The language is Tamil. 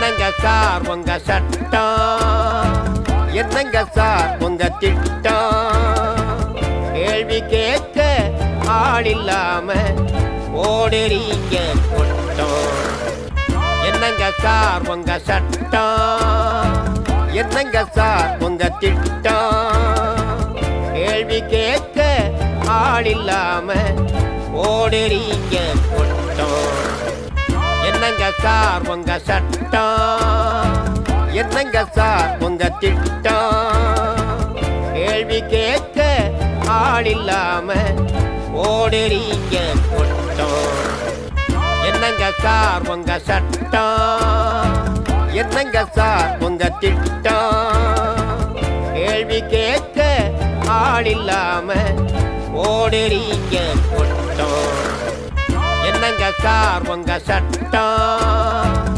என்னங்க சார் உங்க சட்டம், என்னங்க சார் உங்க திட்டம், கேள்வி கேட்க ஆள் இல்லாம ஓடுறீங்க கொட்டம். என்னங்க சார் உங்க சட்டம், என்னங்க சார் உங்க திட்டம், கேள்வி கேட்க ஆள் இல்லாம ஓடுறீங்க கொட்டம். என்னங்க சார் உங்க சட்டம், என்னங்க சார் உங்க திட்டம், கேள்வி கேட்க ஆள் இல்லாம ஓடுறீங்க கொட்டம். என்னங்க சார் உங்க சட்டம், என்னங்க சார் உங்க திட்டம், கேள்வி கேட்க ஆள் இல்லாம ஓடுறீங்க கொட்டம். என்னங்க சார் உங்க சட்டம்,